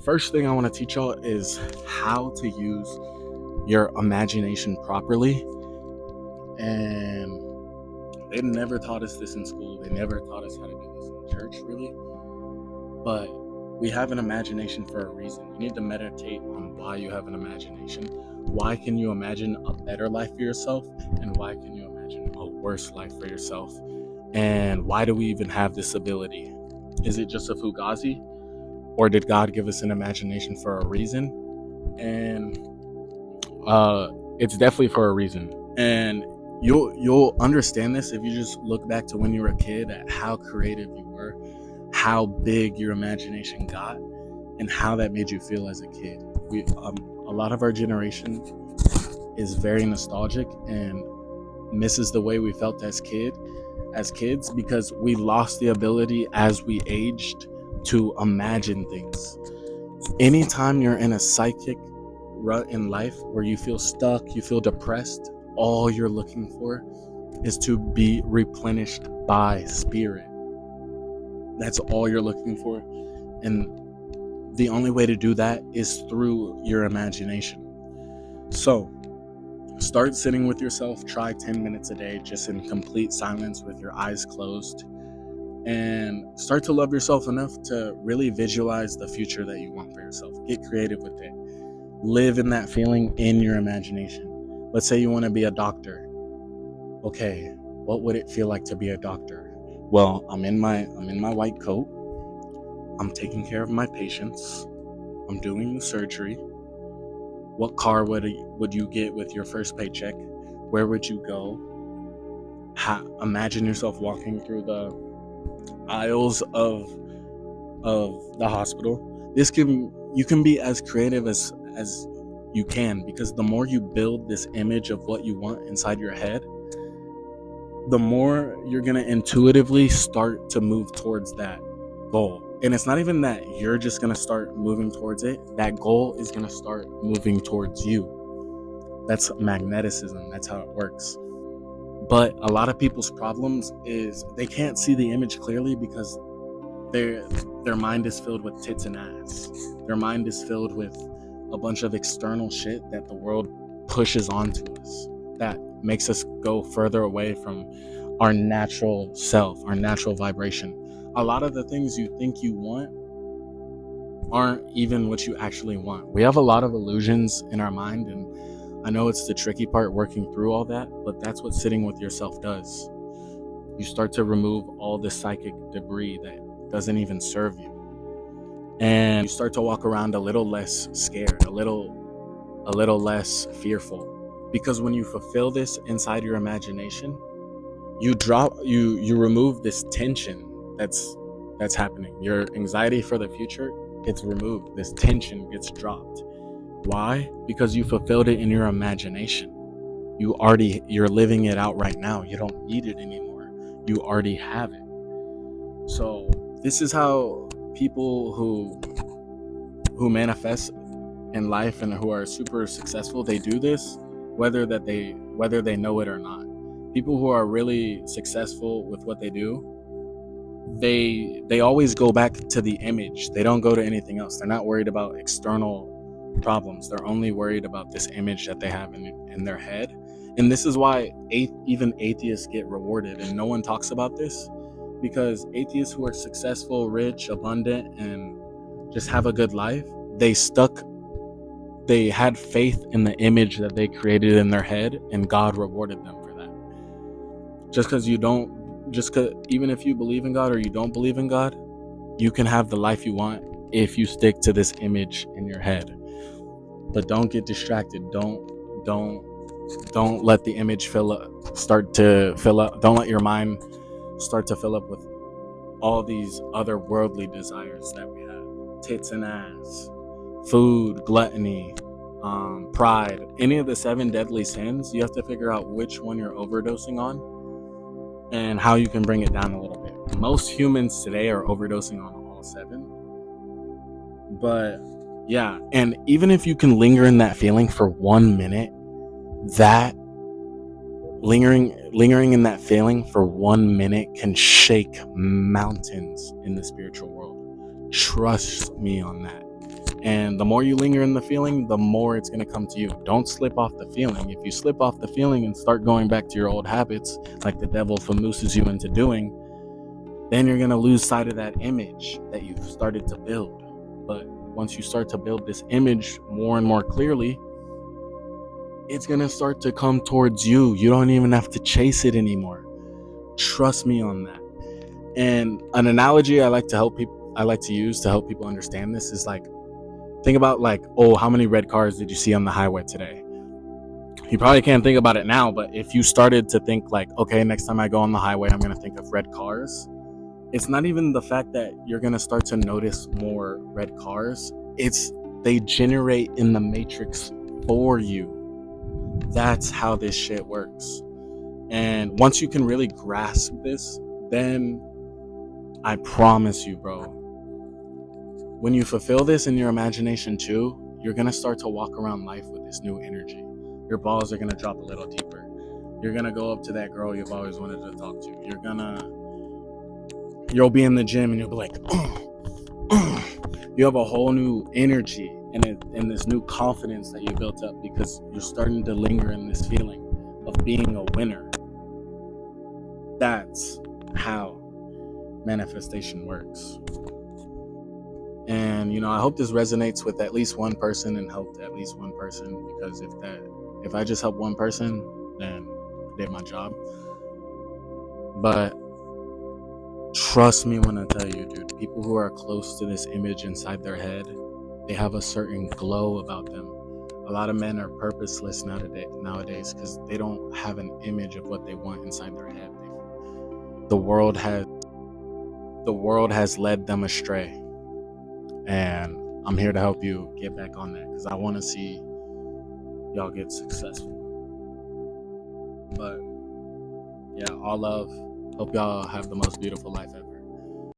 first thing I want to teach y'all is how to use your imagination properly. And they never taught us this in school. They never taught us how to do this in church, really. But we have an imagination for a reason. You need to meditate on why you have an imagination. Why can you imagine a better life for yourself? And why can you imagine a worse life for yourself? And why do we even have this ability? Is it just a fugazi? Or did God give us an imagination for a reason? And it's definitely for a reason. And you'll understand this if you just look back to when you were a kid, at how creative you were, how big your imagination got, and how that made you feel as a kid. A lot of our generation is very nostalgic and misses the way we felt as kids because we lost the ability as we aged to imagine things. Anytime you're in a psychic rut in life where you feel stuck, you feel depressed, all you're looking for is to be replenished by spirit. That's all you're looking for. And the only way to do that is through your imagination. So start sitting with yourself. Try 10 minutes a day, just in complete silence with your eyes closed. And start to love yourself enough to really visualize the future that you want for yourself. Get creative with it. Live in that feeling in your imagination. Let's say you want to be a doctor. Okay, what would it feel like to be a doctor? Well, I'm in my white coat. I'm taking care of my patients. I'm doing the surgery. What car would you get with your first paycheck? Where would you go? Imagine yourself walking through the aisles of the hospital. You can be as creative as you can, because the more you build this image of what you want inside your head, the more you're going to intuitively start to move towards that goal. And it's not even that you're just going to start moving towards it. That goal is going to start moving towards you. That's magneticism. That's how it works. But a lot of people's problems is they can't see the image clearly because their mind is filled with tits and ass. Their mind is filled with a bunch of external shit that the world pushes onto us, that makes us go further away from our natural self, our natural vibration. A lot of the things you think you want aren't even what you actually want. We have a lot of illusions in our mind, and I know it's the tricky part working through all that, but that's what sitting with yourself does. You start to remove all the psychic debris that doesn't even serve you. And you start to walk around a little less scared, a little less fearful. Because when you fulfill this inside your imagination, you remove this tension that's happening. Your anxiety for the future gets removed. This tension gets dropped. Why? Because you fulfilled it in your imagination. You're living it out right now. You don't need it anymore. You already have it. So this is how people who manifest in life and who are super successful, they do this whether they know it or not. People who are really successful with what they do, they always go back to the image. They don't go to anything else. They're not worried about external problems. They're only worried about this image that they have in their head. And this is why even atheists get rewarded, and no one talks about this, because atheists who are successful, rich, abundant, and just have a good life, they had faith in the image that they created in their head, and God rewarded them for that. Even if you believe in God or you don't believe in God, you can have the life you want if you stick to this image in your head. But don't get distracted. Don't let the image start to fill up. Don't let your mind start to fill up with all these other worldly desires that we have. Tits and ass, food, gluttony, pride, any of the 7 deadly sins. You have to figure out which one you're overdosing on and how you can bring it down a little bit. Most humans today are overdosing on all 7. But yeah, and even if you can linger in that feeling for 1 minute, that lingering in that feeling for 1 minute can shake mountains in the spiritual world. Trust me on that. And the more you linger in the feeling, the more it's going to come to you. Don't slip off the feeling. If you slip off the feeling and start going back to your old habits, like the devil famooses you into doing, then you're going to lose sight of that image that you've started to build. But once you start to build this image more and more clearly, it's going to start to come towards you. You don't even have to chase it anymore. Trust me on that. And an analogy I like to use to help people understand this is like, think about like, oh, how many red cars did you see on the highway today? You probably can't think about it now, but if you started to think like, okay, next time I go on the highway, I'm going to think of red cars. It's not even the fact that you're going to start to notice more red cars. It's they generate in the matrix for you. That's how this shit works. And once you can really grasp this, then I promise you, bro, when you fulfill this in your imagination too, you're going to start to walk around life with this new energy. Your balls are going to drop a little deeper. You're going to go up to that girl you've always wanted to talk to. You'll be in the gym and you'll be like, you have a whole new energy and this new confidence that you built up because you're starting to linger in this feeling of being a winner. That's how manifestation works. And I hope this resonates with at least one person and helped at least one person, because if I just help one person, then I did my job. But trust me when I tell you, dude, people who are close to this image inside their head, they have a certain glow about them. A lot of men are purposeless nowadays because they don't have an image of what they want inside their head. The world has led them astray. And I'm here to help you get back on that because I want to see y'all get successful. But yeah, all love. Hope y'all have the most beautiful life ever.